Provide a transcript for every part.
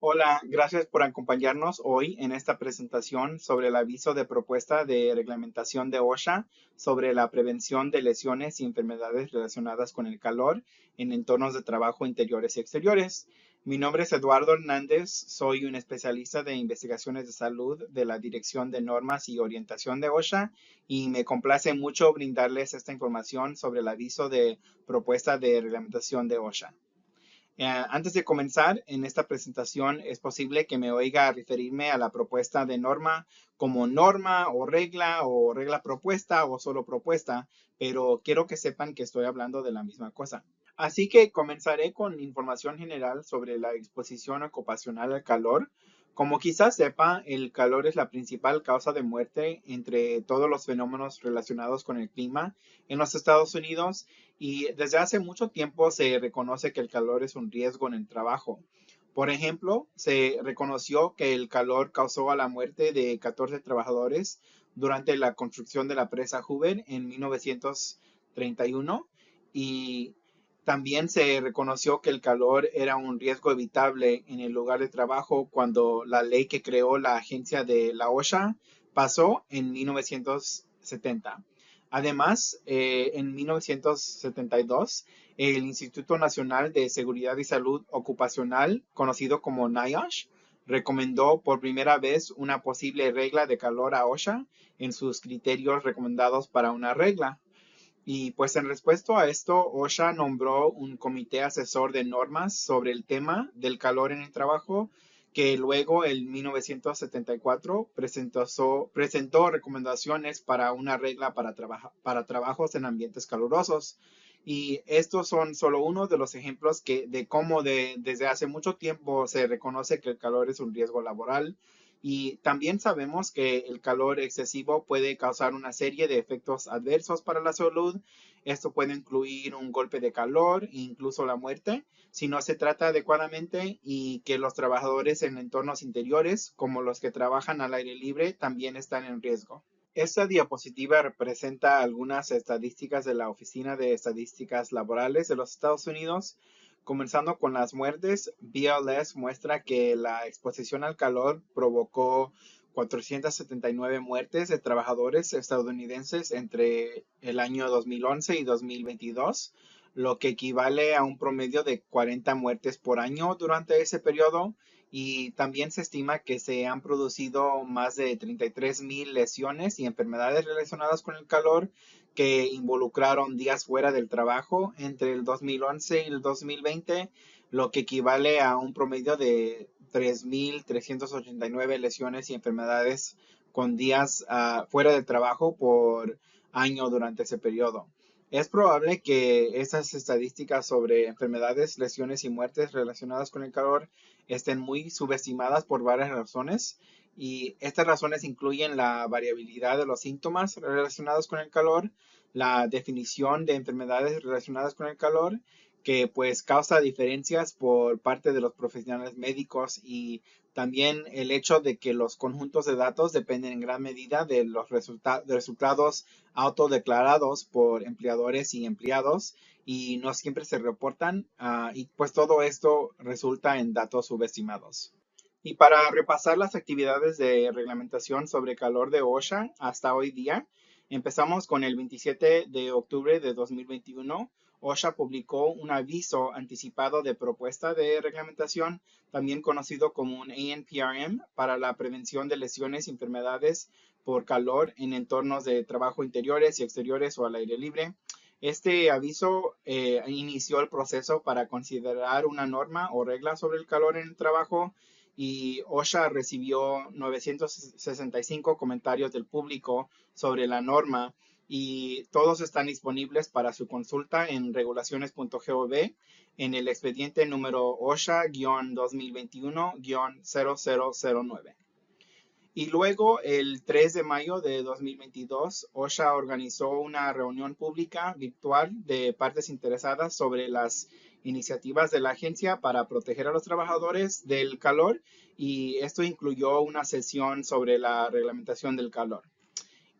Hola, gracias por acompañarnos hoy en esta presentación sobre el aviso de propuesta de reglamentación de OSHA sobre la prevención de lesiones y enfermedades relacionadas con el calor en entornos de trabajo interiores y exteriores. Mi nombre es Eduardo Hernández, soy un especialista de investigaciones de salud de la Dirección de Normas y Orientación de OSHA y me complace mucho brindarles esta información sobre el aviso de propuesta de reglamentación de OSHA. Antes de comenzar en esta presentación, es posible que me oiga referirme a la propuesta de norma como norma o regla propuesta o solo propuesta, pero quiero que sepan que estoy hablando de la misma cosa. Así que comenzaré con información general sobre la exposición ocupacional al calor. Como quizás sepa, el calor es la principal causa de muerte entre todos los fenómenos relacionados con el clima en los Estados Unidos y desde hace mucho tiempo se reconoce que el calor es un riesgo en el trabajo. Por ejemplo, se reconoció que el calor causó a la muerte de 14 trabajadores durante la construcción de la presa Hoover en 1931 y también se reconoció que el calor era un riesgo evitable en el lugar de trabajo cuando la ley que creó la agencia de la OSHA pasó en 1970. Además, en 1972, el Instituto Nacional de Seguridad y Salud Ocupacional, conocido como NIOSH, recomendó por primera vez una posible regla de calor a OSHA en sus criterios recomendados para una regla. Y pues en respuesta a esto, OSHA nombró un comité asesor de normas sobre el tema del calor en el trabajo, que luego en 1974 presentó recomendaciones para una regla para trabajos en ambientes calurosos. Y estos son solo uno de los ejemplos de cómo desde hace mucho tiempo se reconoce que el calor es un riesgo laboral y también sabemos que el calor excesivo puede causar una serie de efectos adversos para la salud. Esto puede incluir un golpe de calor e incluso la muerte si no se trata adecuadamente y que los trabajadores en entornos interiores, como los que trabajan al aire libre, también están en riesgo. Esta diapositiva representa algunas estadísticas de la Oficina de Estadísticas Laborales de los Estados Unidos. Comenzando con las muertes, BLS muestra que la exposición al calor provocó 479 muertes de trabajadores estadounidenses entre el año 2011 y 2022, lo que equivale a un promedio de 40 muertes por año durante ese periodo y también se estima que se han producido más de 33,000 lesiones y enfermedades relacionadas con el calor que involucraron días fuera del trabajo entre el 2011 y el 2020, lo que equivale a un promedio de 3,389 lesiones y enfermedades con días fuera del trabajo por año durante ese periodo. Es probable que estas estadísticas sobre enfermedades, lesiones y muertes relacionadas con el calor estén muy subestimadas por varias razones y estas razones incluyen la variabilidad de los síntomas relacionados con el calor, la definición de enfermedades relacionadas con el calor, que pues causa diferencias por parte de los profesionales médicos y también el hecho de que los conjuntos de datos dependen en gran medida de los resultados autodeclarados por empleadores y empleados y no siempre se reportan y pues todo esto resulta en datos subestimados. Y para repasar las actividades de reglamentación sobre calor de OSHA hasta hoy día, empezamos con el 27 de octubre de 2021. OSHA publicó un aviso anticipado de propuesta de reglamentación, también conocido como un ANPRM, para la prevención de lesiones y enfermedades por calor en entornos de trabajo interiores y exteriores o al aire libre. Este aviso inició el proceso para considerar una norma o regla sobre el calor en el trabajo y OSHA recibió 965 comentarios del público sobre la norma y todos están disponibles para su consulta en regulaciones.gov en el expediente número OSHA-2021-0009. Y luego, el 3 de mayo de 2022, OSHA organizó una reunión pública virtual de partes interesadas sobre las iniciativas de la agencia para proteger a los trabajadores del calor y esto incluyó una sesión sobre la reglamentación del calor.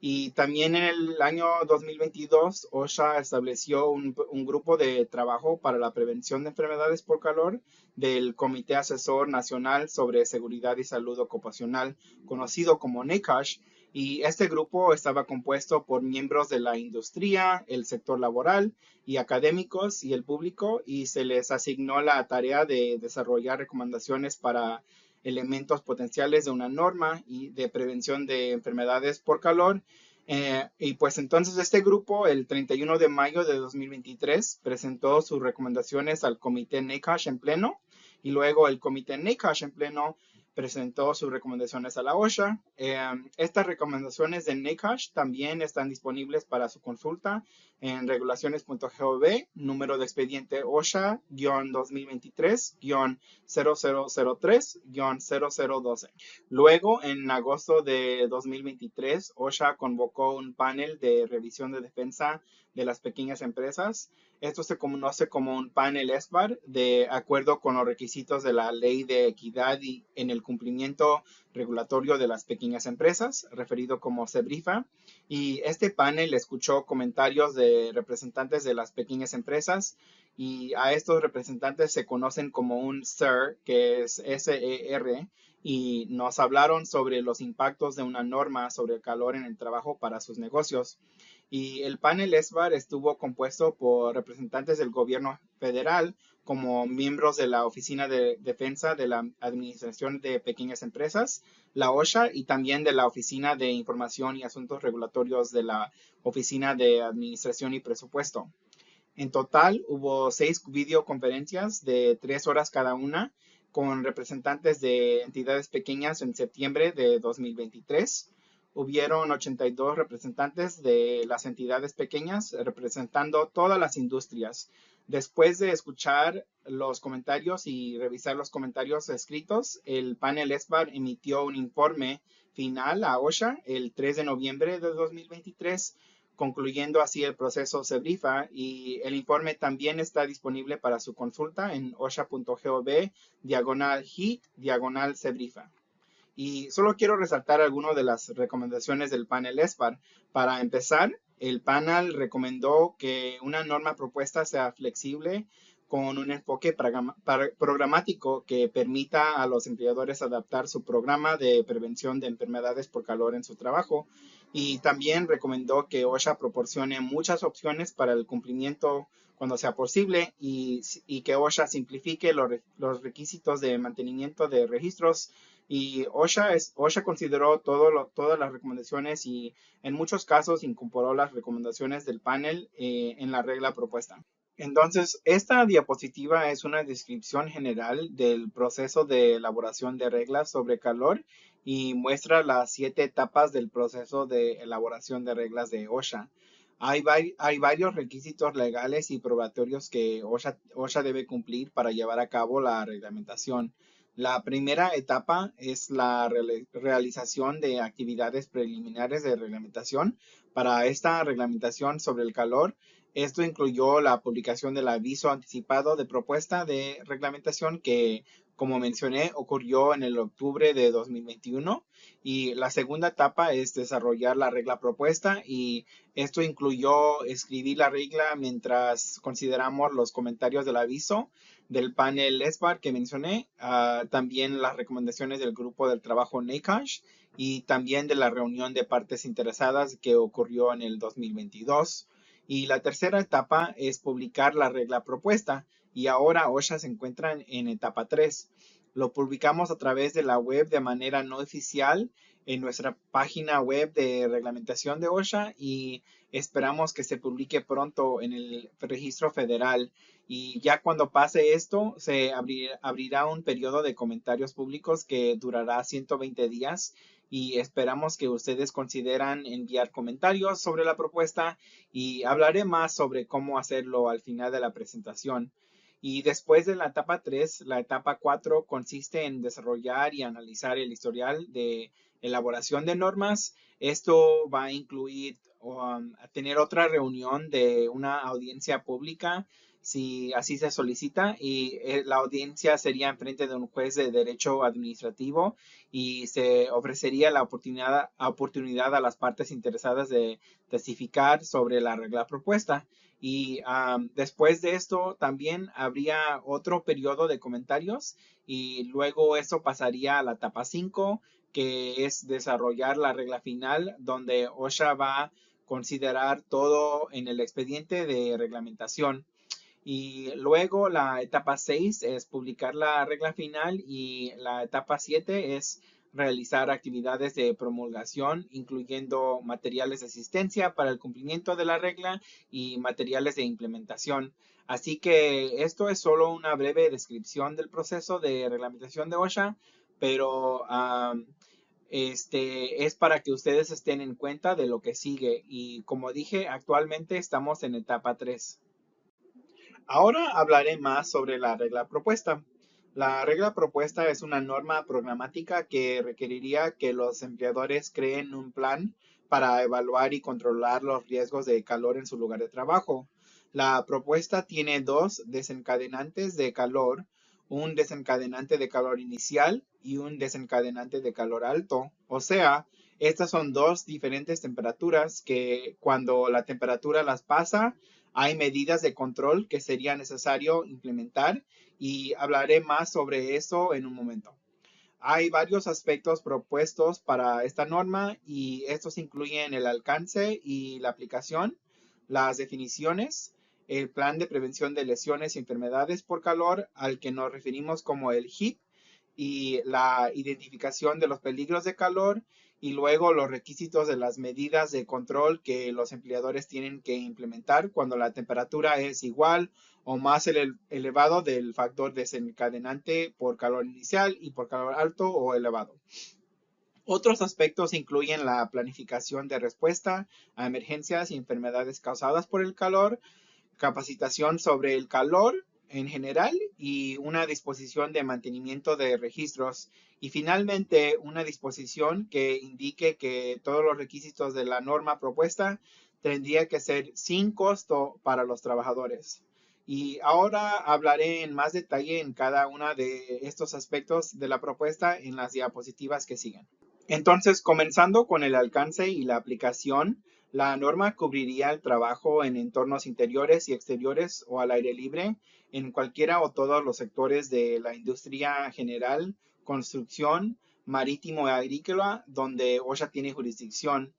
Y también en el año 2022, OSHA estableció un grupo de trabajo para la prevención de enfermedades por calor del Comité Asesor Nacional sobre Seguridad y Salud Ocupacional, conocido como NACOSH. Y este grupo estaba compuesto por miembros de la industria, el sector laboral y académicos y el público, y se les asignó la tarea de desarrollar recomendaciones para elementos potenciales de una norma y de prevención de enfermedades por calor. Y pues entonces este grupo, el 31 de mayo de 2023, presentó sus recomendaciones al comité NACOSH en pleno, y luego el comité NACOSH en pleno presentó sus recomendaciones a la OSHA. Estas recomendaciones de NACOSH también están disponibles para su consulta en regulaciones.gov, número de expediente OSHA-2023-0003-0012. Luego, en agosto de 2023, OSHA convocó un panel de revisión de defensa de las pequeñas empresas. Esto se conoce como un panel SBAR, de acuerdo con los requisitos de la Ley de Equidad y en el cumplimiento regulatorio de las pequeñas empresas, referido como SEBRIFA. Y este panel escuchó comentarios de representantes de las pequeñas empresas, y a estos representantes se conocen como un SER, que es SER, y nos hablaron sobre los impactos de una norma sobre el calor en el trabajo para sus negocios. Y el panel SBAR estuvo compuesto por representantes del gobierno federal, como miembros de la Oficina de Defensa de la Administración de Pequeñas Empresas, la OSHA, y también de la Oficina de Información y Asuntos Regulatorios de la Oficina de Administración y Presupuesto. En total, hubo 6 videoconferencias de 3 horas cada una con representantes de entidades pequeñas en septiembre de 2023. Hubieron 82 representantes de las entidades pequeñas representando todas las industrias. Después de escuchar los comentarios y revisar los comentarios escritos, el panel SBAR emitió un informe final a OSHA el 3 de noviembre de 2023, concluyendo así el proceso SEBRIFA, y el informe también está disponible para su consulta en osha.gov/HEAT/SEBRIFA. Y solo quiero resaltar algunas de las recomendaciones del panel SBAR. Para empezar, el panel recomendó que una norma propuesta sea flexible, con un enfoque programático que permita a los empleadores adaptar su programa de prevención de enfermedades por calor en su trabajo. Y también recomendó que OSHA proporcione muchas opciones para el cumplimiento cuando sea posible, y que OSHA simplifique los requisitos de mantenimiento de registros. Y OSHA consideró todas las recomendaciones y en muchos casos incorporó las recomendaciones del panel en la regla propuesta. Entonces, esta diapositiva es una descripción general del proceso de elaboración de reglas sobre calor y muestra las 7 etapas del proceso de elaboración de reglas de OSHA. Hay varios requisitos legales y probatorios que OSHA debe cumplir para llevar a cabo la reglamentación. La primera etapa es la realización de actividades preliminares de reglamentación. Para esta reglamentación sobre el calor, esto incluyó la publicación del aviso anticipado de propuesta de reglamentación que, como mencioné, ocurrió en el octubre de 2021. Y la segunda etapa es desarrollar la regla propuesta, y esto incluyó escribir la regla mientras consideramos los comentarios del aviso del panel SBAR que mencioné, también las recomendaciones del grupo del trabajo NACOSH y también de la reunión de partes interesadas que ocurrió en el 2022. Y la tercera etapa es publicar la regla propuesta, y ahora OSHA se encuentra en etapa 3. Lo publicamos a través de la web de manera no oficial en nuestra página web de reglamentación de OSHA, y esperamos que se publique pronto en el registro federal. Y ya cuando pase esto, se abrirá un periodo de comentarios públicos que durará 120 días, y esperamos que ustedes consideran enviar comentarios sobre la propuesta, y hablaré más sobre cómo hacerlo al final de la presentación. Y después de la etapa 3, la etapa 4 consiste en desarrollar y analizar el historial de elaboración de normas. Esto va a incluir tener otra reunión de una audiencia pública si así se solicita, y la audiencia sería en frente de un juez de derecho administrativo y se ofrecería la oportunidad a las partes interesadas de testificar sobre la regla propuesta. Y después de esto también habría otro periodo de comentarios y luego eso pasaría a la etapa 5, que es desarrollar la regla final, donde OSHA va a considerar todo en el expediente de reglamentación. Y luego la etapa 6 es publicar la regla final y la etapa 7 es realizar actividades de promulgación, incluyendo materiales de asistencia para el cumplimiento de la regla y materiales de implementación. Así que esto es solo una breve descripción del proceso de reglamentación de OSHA, pero es para que ustedes estén en cuenta de lo que sigue. Y como dije, actualmente estamos en etapa 3. Ahora hablaré más sobre la regla propuesta. La regla propuesta es una norma programática que requeriría que los empleadores creen un plan para evaluar y controlar los riesgos de calor en su lugar de trabajo. La propuesta tiene dos desencadenantes de calor, un desencadenante de calor inicial y un desencadenante de calor alto. O sea, estas son dos diferentes temperaturas que cuando la temperatura las pasa, hay medidas de control que sería necesario implementar y hablaré más sobre eso en un momento. Hay varios aspectos propuestos para esta norma y estos incluyen el alcance y la aplicación, las definiciones, el plan de prevención de lesiones y enfermedades por calor al que nos referimos como el HIP y la identificación de los peligros de calor y luego los requisitos de las medidas de control que los empleadores tienen que implementar cuando la temperatura es igual o más elevado del factor desencadenante por calor inicial y por calor alto o elevado. Otros aspectos incluyen la planificación de respuesta a emergencias y enfermedades causadas por el calor, capacitación sobre el calor en general y una disposición de mantenimiento de registros. Y finalmente, una disposición que indique que todos los requisitos de la norma propuesta tendría que ser sin costo para los trabajadores. Y ahora hablaré en más detalle en cada uno de estos aspectos de la propuesta en las diapositivas que siguen. Entonces, comenzando con el alcance y la aplicación, la norma cubriría el trabajo en entornos interiores y exteriores o al aire libre en cualquiera o todos los sectores de la industria general, construcción, marítimo y agrícola, donde OSHA tiene jurisdicción.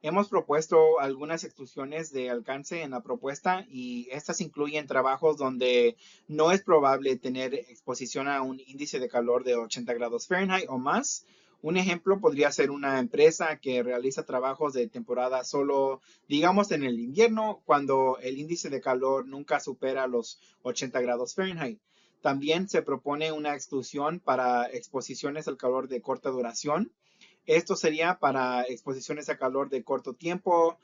Hemos propuesto algunas exclusiones de alcance en la propuesta y estas incluyen trabajos donde no es probable tener exposición a un índice de calor de 80 grados Fahrenheit o más. Un ejemplo podría ser una empresa que realiza trabajos de temporada solo, digamos, en el invierno, cuando el índice de calor nunca supera los 80 grados Fahrenheit. También se propone una exclusión para exposiciones al calor de corta duración. Esto sería para exposiciones a calor de corto tiempo,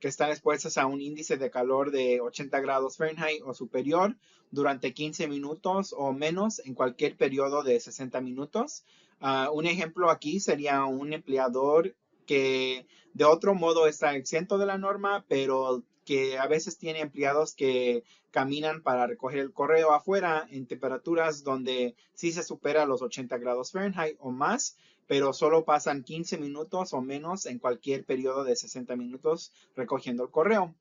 que están expuestas a un índice de calor de 80 grados Fahrenheit o superior durante 15 minutos o menos en cualquier periodo de 60 minutos. Un ejemplo aquí sería un empleador que de otro modo está exento de la norma, pero que a veces tiene empleados que caminan para recoger el correo afuera en temperaturas donde sí se supera los 80 grados Fahrenheit o más, pero solo pasan 15 minutos o menos en cualquier periodo de 60 minutos recogiendo el correo.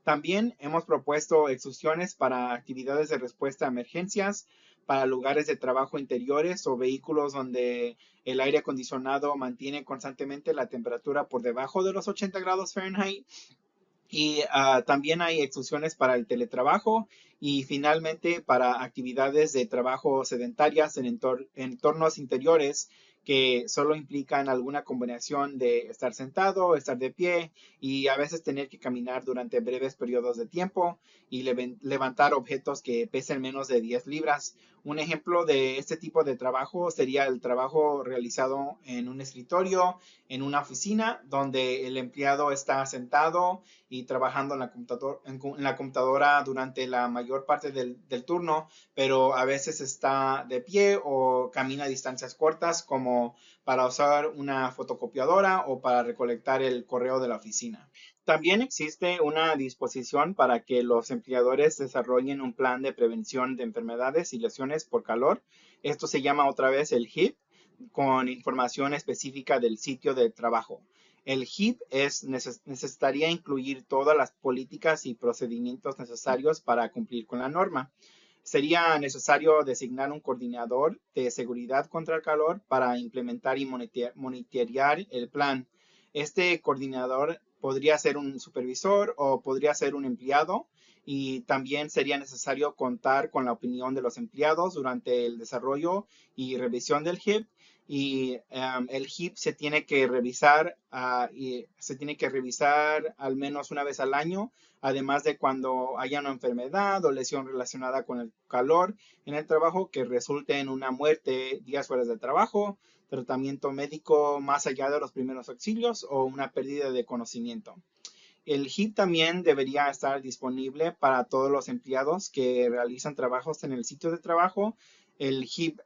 También hemos propuesto exclusiones para actividades de respuesta a emergencias, para lugares de trabajo interiores o vehículos donde el aire acondicionado mantiene constantemente la temperatura por debajo de los 80 grados Fahrenheit. Y también hay exclusiones para el teletrabajo y finalmente para actividades de trabajo sedentarias en entornos interiores que solo implican alguna combinación de estar sentado, estar de pie y a veces tener que caminar durante breves periodos de tiempo y levantar objetos que pesen menos de 10 libras. Un ejemplo de este tipo de trabajo sería el trabajo realizado en un escritorio, en una oficina, donde el empleado está sentado y trabajando en la computadora durante la mayor parte del turno, pero a veces está de pie o camina a distancias cortas, como como para usar una fotocopiadora o para recolectar el correo de la oficina. También existe una disposición para que los empleadores desarrollen un plan de prevención de enfermedades y lesiones por calor. Esto se llama otra vez el HIP, con información específica del sitio de trabajo. El HIP necesitaría incluir todas las políticas y procedimientos necesarios para cumplir con la norma. Sería necesario designar un coordinador de seguridad contra el calor para implementar y monitorear el plan. Este coordinador podría ser un supervisor o podría ser un empleado, y también sería necesario contar con la opinión de los empleados durante el desarrollo y revisión del HIP. Y el HIP se tiene que revisar al menos una vez al año, además de cuando haya una enfermedad o lesión relacionada con el calor en el trabajo que resulte en una muerte días fuera del trabajo, tratamiento médico más allá de los primeros auxilios o una pérdida de conocimiento. El HIP también debería estar disponible para todos los empleados que realizan trabajos en el sitio de trabajo. El HIP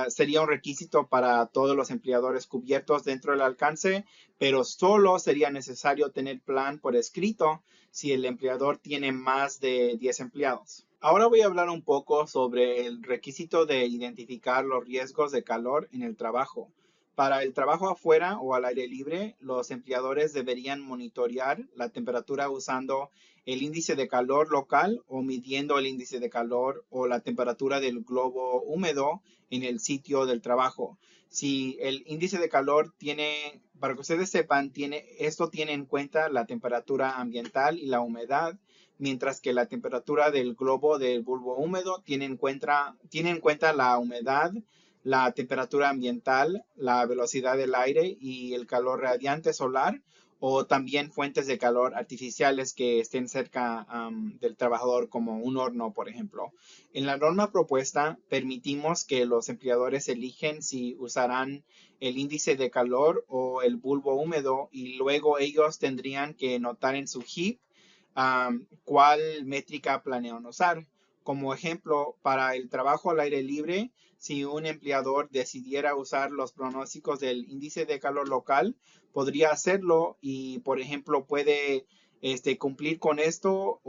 sería un requisito para todos los empleadores cubiertos dentro del alcance, pero solo sería necesario tener plan por escrito si el empleador tiene más de 10 empleados. Ahora voy a hablar un poco sobre el requisito de identificar los riesgos de calor en el trabajo. Para el trabajo afuera o al aire libre, los empleadores deberían monitorear la temperatura usando el índice de calor local o midiendo el índice de calor o la temperatura del globo húmedo en el sitio del trabajo. Si el índice de calor para que ustedes sepan, esto tiene en cuenta la temperatura ambiental y la humedad, mientras que la temperatura del globo del bulbo húmedo tiene en cuenta la humedad, la temperatura ambiental, la velocidad del aire y el calor radiante solar, o también fuentes de calor artificiales que estén cerca del trabajador, como un horno, por ejemplo. En la norma propuesta, permitimos que los empleadores eligen si usarán el índice de calor o el bulbo húmedo, y luego ellos tendrían que notar en su HIP cuál métrica planean usar. Como ejemplo, para el trabajo al aire libre, si un empleador decidiera usar los pronósticos del índice de calor local, podría hacerlo y, por ejemplo, puede cumplir con esto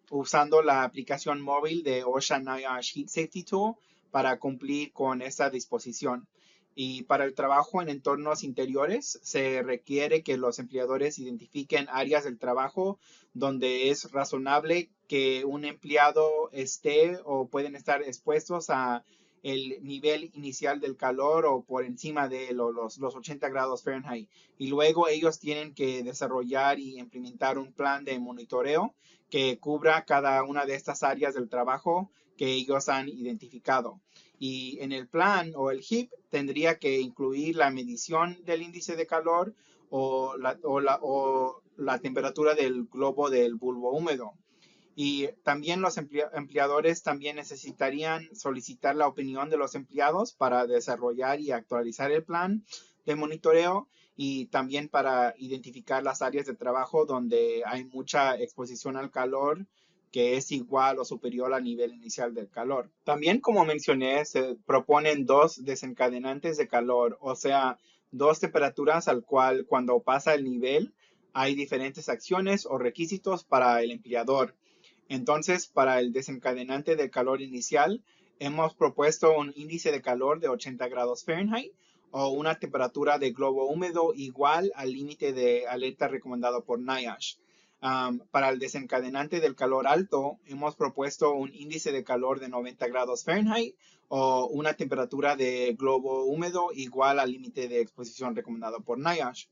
usando la aplicación móvil de OSHA NIOSH Heat Safety Tool para cumplir con esta disposición. Y para el trabajo en entornos interiores, se requiere que los empleadores identifiquen áreas del trabajo donde es razonable que un empleado esté o pueden estar expuestos a el nivel inicial del calor o por encima de los 80 grados Fahrenheit. Y luego ellos tienen que desarrollar y implementar un plan de monitoreo que cubra cada una de estas áreas del trabajo que ellos han identificado. Y en el plan o el HIP tendría que incluir la medición del índice de calor o la temperatura del globo del bulbo húmedo. Y también los empleadores también necesitarían solicitar la opinión de los empleados para desarrollar y actualizar el plan de monitoreo, y también para identificar las áreas de trabajo donde hay mucha exposición al calor que es igual o superior al nivel inicial del calor. También, como mencioné, se proponen dos desencadenantes de calor, o sea, dos temperaturas al cual cuando pasa el nivel hay diferentes acciones o requisitos para el empleador. Entonces, para el desencadenante de calor inicial, hemos propuesto un índice de calor de 80 grados Fahrenheit o una temperatura de globo húmedo igual al límite de alerta recomendado por NIOSH. Para el desencadenante del calor alto, hemos propuesto un índice de calor de 90 grados Fahrenheit o una temperatura de globo húmedo igual al límite de exposición recomendado por NIOSH.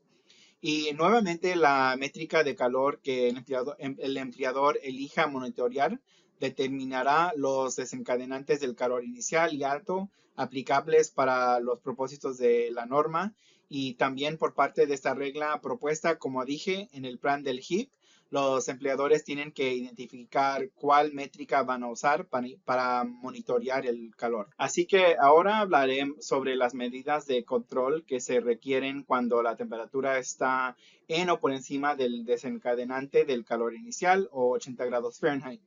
Y nuevamente la métrica de calor que el empleador elija monitorear determinará los desencadenantes del calor inicial y alto aplicables para los propósitos de la norma. Y también por parte de esta regla propuesta, como dije, en el plan del HIP, los empleadores tienen que identificar cuál métrica van a usar para monitorear el calor. Así que ahora hablaré sobre las medidas de control que se requieren cuando la temperatura está en o por encima del desencadenante del calor inicial o 80 grados Fahrenheit.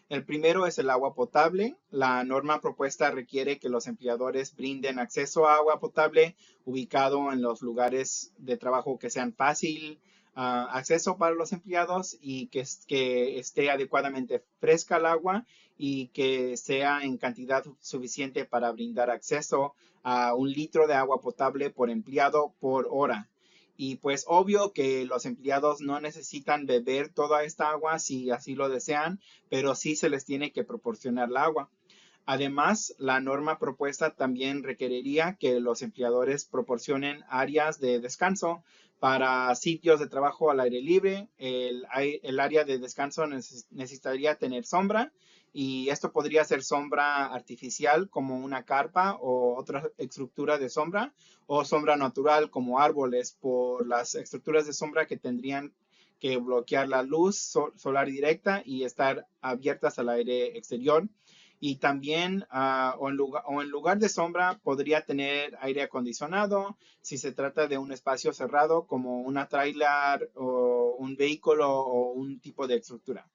El primero es el agua potable. La norma propuesta requiere que los empleadores brinden acceso a agua potable ubicado en los lugares de trabajo que sean fácil acceso para los empleados y que esté adecuadamente fresca el agua y que sea en cantidad suficiente para brindar acceso a 1 litro de agua potable por empleado por hora. Y pues obvio que los empleados no necesitan beber toda esta agua si así lo desean, pero sí se les tiene que proporcionar el agua. Además, la norma propuesta también requeriría que los empleadores proporcionen áreas de descanso para sitios de trabajo al aire libre. El área de descanso necesitaría tener sombra y esto podría ser sombra artificial como una carpa o otra estructura de sombra o sombra natural como árboles por las estructuras de sombra que tendrían que bloquear la luz solar directa y estar abiertas al aire exterior. Y también o en lugar de sombra podría tener aire acondicionado si se trata de un espacio cerrado como una trailer o un vehículo o un tipo de estructura.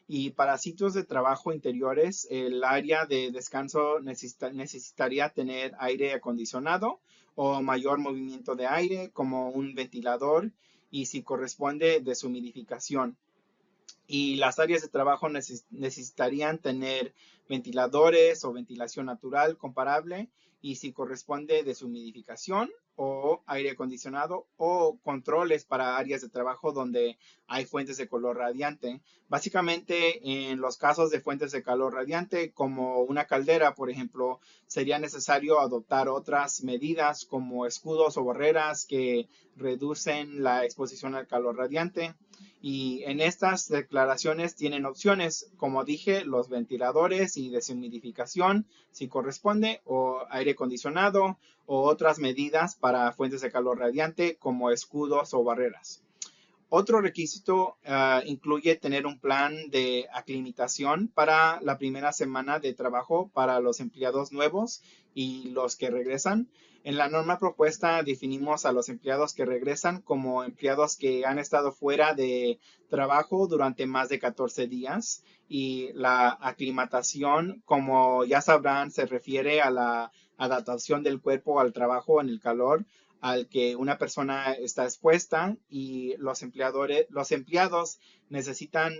Y para sitios de trabajo interiores, el área de descanso necesitaría tener aire acondicionado o mayor movimiento de aire como un ventilador y si corresponde deshumidificación. Y las áreas de trabajo necesitarían tener ventiladores o ventilación natural comparable y si corresponde deshumidificación o aire acondicionado o controles para áreas de trabajo donde hay fuentes de calor radiante. Básicamente, en los casos de fuentes de calor radiante, como una caldera, por ejemplo, sería necesario adoptar otras medidas como escudos o barreras que reducen la exposición al calor radiante. Y en estas declaraciones tienen opciones, como dije, los ventiladores y deshumidificación, si corresponde, o aire acondicionado, o otras medidas para fuentes de calor radiante, como escudos o barreras. Otro requisito incluye tener un plan de aclimatación para la primera semana de trabajo para los empleados nuevos y los que regresan. En la norma propuesta definimos a los empleados que regresan como empleados que han estado fuera de trabajo durante más de 14 días y la aclimatación, como ya sabrán, se refiere a la adaptación del cuerpo al trabajo en el calor al que una persona está expuesta y los empleados necesitan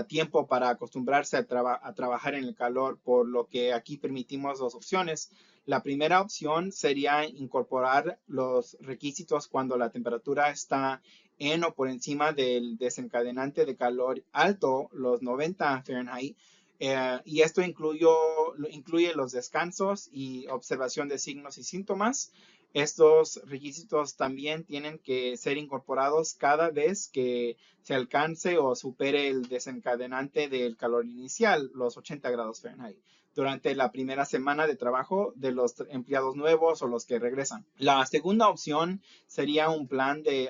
tiempo para acostumbrarse a trabajar en el calor, por lo que aquí permitimos 2 opciones. La primera opción sería incorporar los requisitos cuando la temperatura está en o por encima del desencadenante de calor alto, los 90 Fahrenheit, y esto incluye los descansos y observación de signos y síntomas. Estos requisitos también tienen que ser incorporados cada vez que se alcance o supere el desencadenante del calor inicial, los 80 grados Fahrenheit, durante la primera semana de trabajo de los empleados nuevos o los que regresan. La segunda opción sería un plan de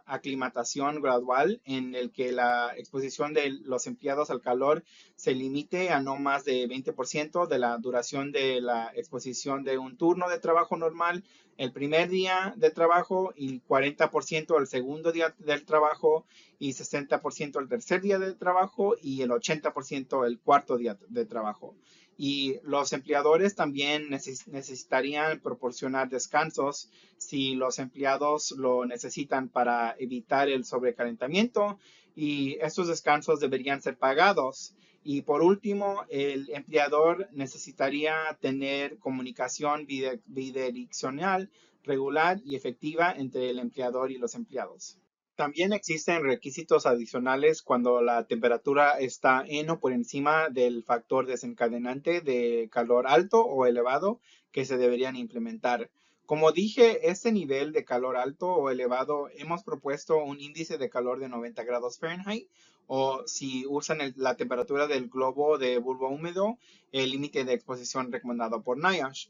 aclimatación gradual en el que la exposición de los empleados al calor se limite a no más de 20% de la duración de la exposición de un turno de trabajo normal el primer día de trabajo y 40% el segundo día del trabajo y 60% el tercer día de trabajo y el 80% el cuarto día de trabajo. Y los empleadores también necesitarían proporcionar descansos si los empleados lo necesitan para evitar el sobrecalentamiento y estos descansos deberían ser pagados. Y por último, el empleador necesitaría tener comunicación bidireccional regular y efectiva entre el empleador y los empleados. También existen requisitos adicionales cuando la temperatura está en o por encima del factor desencadenante de calor alto o elevado que se deberían implementar. Como dije, este nivel de calor alto o elevado hemos propuesto un índice de calor de 90 grados Fahrenheit o si usan la temperatura del globo de bulbo húmedo, el límite de exposición recomendado por NIOSH.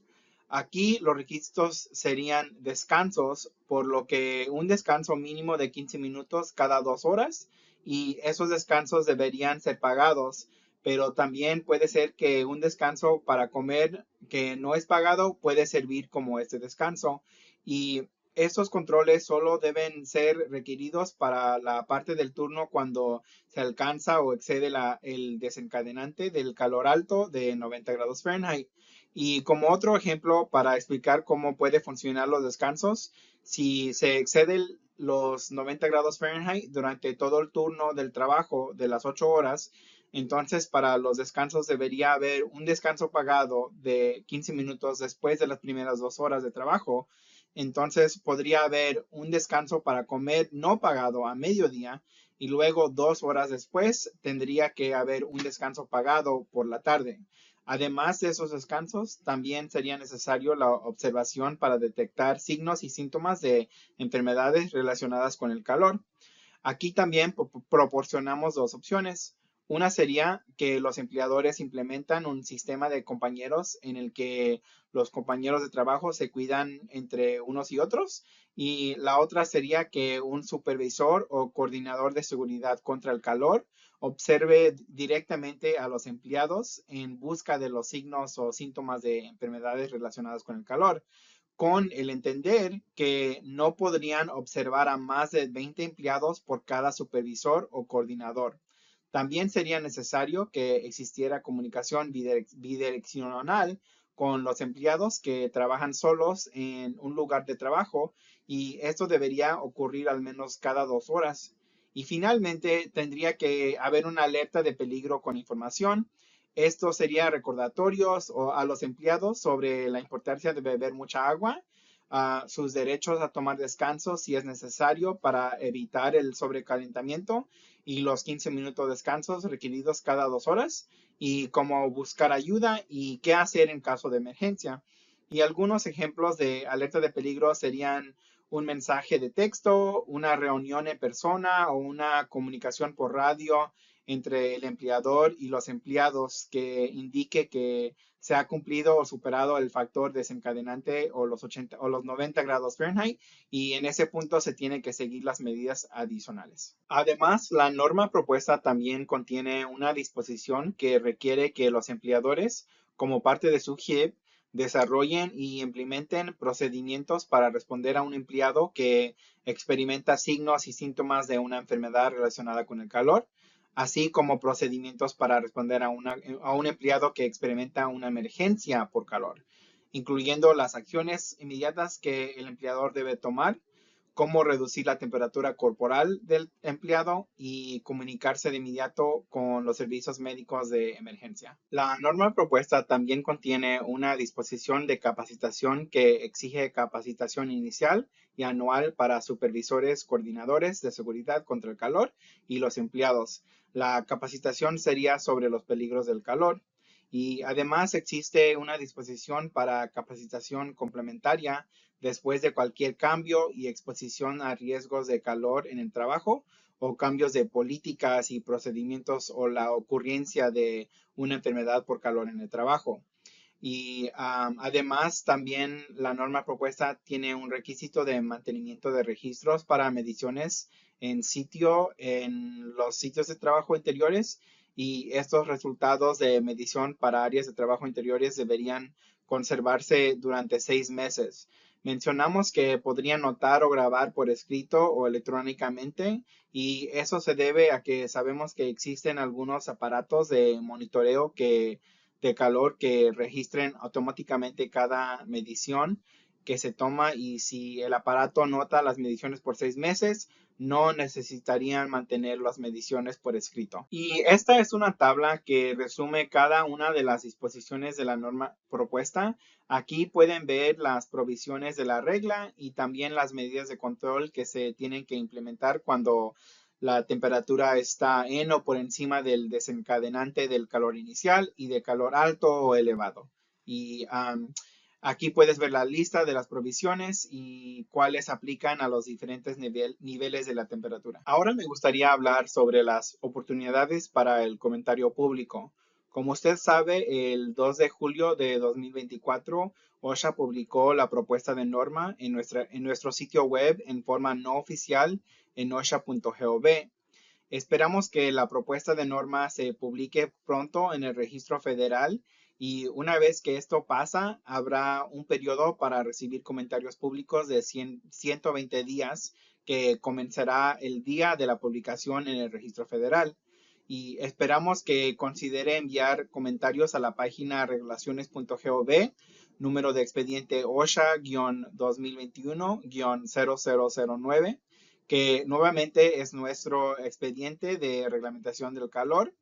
Aquí los requisitos serían descansos, por lo que un descanso mínimo de 15 minutos cada 2 horas y esos descansos deberían ser pagados, pero también puede ser que un descanso para comer que no es pagado puede servir como este descanso y Estos controles solo deben ser requeridos para la parte del turno cuando se alcanza o excede el desencadenante del calor alto de 90 grados Fahrenheit. Y como otro ejemplo para explicar cómo puede funcionar los descansos, si se excede los 90 grados Fahrenheit durante todo el turno del trabajo de las 8 horas, entonces para los descansos debería haber un descanso pagado de 15 minutos después de las primeras 2 horas de trabajo. Entonces podría haber un descanso para comer no pagado a mediodía y luego 2 horas después tendría que haber un descanso pagado por la tarde. Además de esos descansos, también sería necesario la observación para detectar signos y síntomas de enfermedades relacionadas con el calor. Aquí también proporcionamos dos opciones. Una sería que los empleadores implementan un sistema de compañeros en el que los compañeros de trabajo se cuidan entre unos y otros. Y la otra sería que un supervisor o coordinador de seguridad contra el calor observe directamente a los empleados en busca de los signos o síntomas de enfermedades relacionadas con el calor, con el entender que no podrían observar a más de 20 empleados por cada supervisor o coordinador. También sería necesario que existiera comunicación bidireccional con los empleados que trabajan solos en un lugar de trabajo, y esto debería ocurrir al menos cada 2 horas. Y finalmente tendría que haber una alerta de peligro con información. Esto sería recordatorios a los empleados sobre la importancia de beber mucha agua, sus derechos a tomar descanso si es necesario para evitar el sobrecalentamiento, y los 15 minutos de descansos requeridos cada 2 horas, y cómo buscar ayuda y qué hacer en caso de emergencia. Y algunos ejemplos de alerta de peligro serían un mensaje de texto, una reunión en persona o una comunicación por radio entre el empleador y los empleados que indique que se ha cumplido o superado el factor desencadenante o los 80 o los 90 grados Fahrenheit, y en ese punto se tienen que seguir las medidas adicionales. Además, la norma propuesta también contiene una disposición que requiere que los empleadores, como parte de su GIB, desarrollen y implementen procedimientos para responder a un empleado que experimenta signos y síntomas de una enfermedad relacionada con el calor, así como procedimientos para responder a un empleado que experimenta una emergencia por calor, incluyendo las acciones inmediatas que el empleador debe tomar, cómo reducir la temperatura corporal del empleado y comunicarse de inmediato con los servicios médicos de emergencia. La norma propuesta también contiene una disposición de capacitación que exige capacitación inicial y anual para supervisores, coordinadores de seguridad contra el calor y los empleados. La capacitación sería sobre los peligros del calor. Y además existe una disposición para capacitación complementaria después de cualquier cambio y exposición a riesgos de calor en el trabajo, o cambios de políticas y procedimientos, o la ocurrencia de una enfermedad por calor en el trabajo. Y además también la norma propuesta tiene un requisito de mantenimiento de registros para mediciones en sitio en los sitios de trabajo interiores, y estos resultados de medición para áreas de trabajo interiores deberían conservarse durante 6 meses. Mencionamos que podrían notar o grabar por escrito o electrónicamente, y eso se debe a que sabemos que existen algunos aparatos de monitoreo de calor que registren automáticamente cada medición que se toma, y si el aparato nota las mediciones por 6 meses, no necesitarían mantener las mediciones por escrito. Y esta es una tabla que resume cada una de las disposiciones de la norma propuesta. Aquí pueden ver las provisiones de la regla y también las medidas de control que se tienen que implementar cuando la temperatura está en o por encima del desencadenante del calor inicial y de calor alto o elevado. Y aquí puedes ver la lista de las provisiones y cuáles aplican a los diferentes niveles de la temperatura. Ahora me gustaría hablar sobre las oportunidades para el comentario público. Como usted sabe, el 2 de julio de 2024, OSHA publicó la propuesta de norma en nuestro sitio web en forma no oficial en osha.gov. Esperamos que la propuesta de norma se publique pronto en el registro federal Y una vez que esto pasa, habrá un periodo para recibir comentarios públicos de 120 días que comenzará el día de la publicación en el Registro Federal. Y esperamos que considere enviar comentarios a la página regulaciones.gov, número de expediente OSHA-2021-0009, que nuevamente es nuestro expediente de reglamentación del calor.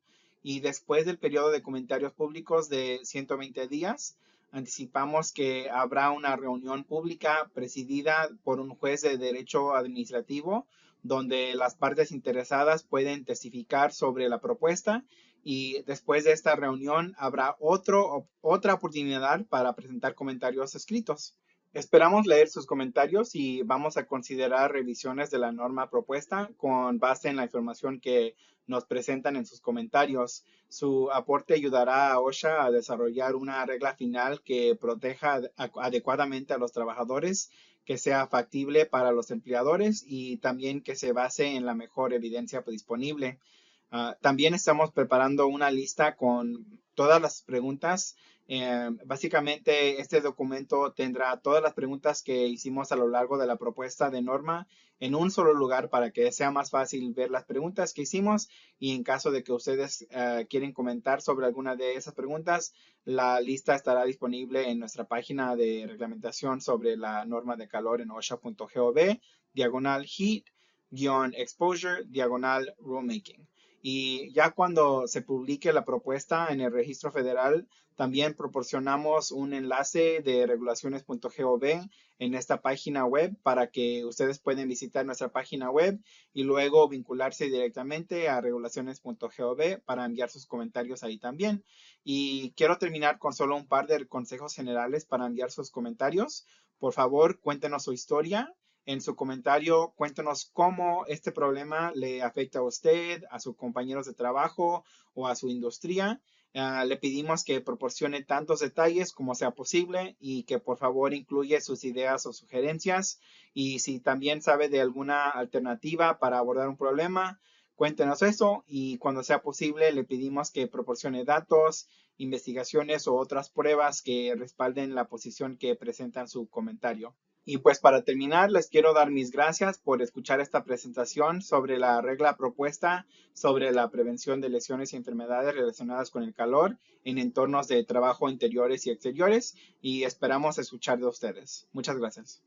Y después del periodo de comentarios públicos de 120 días, anticipamos que habrá una reunión pública presidida por un juez de derecho administrativo donde las partes interesadas pueden testificar sobre la propuesta, y después de esta reunión habrá otra oportunidad para presentar comentarios escritos. Esperamos leer sus comentarios y vamos a considerar revisiones de la norma propuesta con base en la información que nos presentan en sus comentarios. Su aporte ayudará a OSHA a desarrollar una regla final que proteja adecuadamente a los trabajadores, que sea factible para los empleadores y también que se base en la mejor evidencia disponible. También estamos preparando una lista con todas las preguntas. Básicamente, este documento tendrá todas las preguntas que hicimos a lo largo de la propuesta de norma en un solo lugar para que sea más fácil ver las preguntas que hicimos, y en caso de que ustedes quieren comentar sobre alguna de esas preguntas, la lista estará disponible en nuestra página de reglamentación sobre la norma de calor en osha.gov, /heat-exposure/rulemaking. Y ya cuando se publique la propuesta en el Registro Federal, también proporcionamos un enlace de regulaciones.gov en esta página web para que ustedes pueden visitar nuestra página web y luego vincularse directamente a regulaciones.gov para enviar sus comentarios ahí también. Y quiero terminar con solo un par de consejos generales para enviar sus comentarios. Por favor, cuéntenos su historia. En su comentario, cuéntenos cómo este problema le afecta a usted, a sus compañeros de trabajo o a su industria. Le pedimos que proporcione tantos detalles como sea posible y que por favor incluya sus ideas o sugerencias. Y si también sabe de alguna alternativa para abordar un problema, cuéntenos eso, y cuando sea posible le pedimos que proporcione datos, investigaciones o otras pruebas que respalden la posición que presenta en su comentario. Y pues para terminar, les quiero dar mis gracias por escuchar esta presentación sobre la regla propuesta sobre la prevención de lesiones y enfermedades relacionadas con el calor en entornos de trabajo interiores y exteriores, y esperamos escuchar de ustedes. Muchas gracias.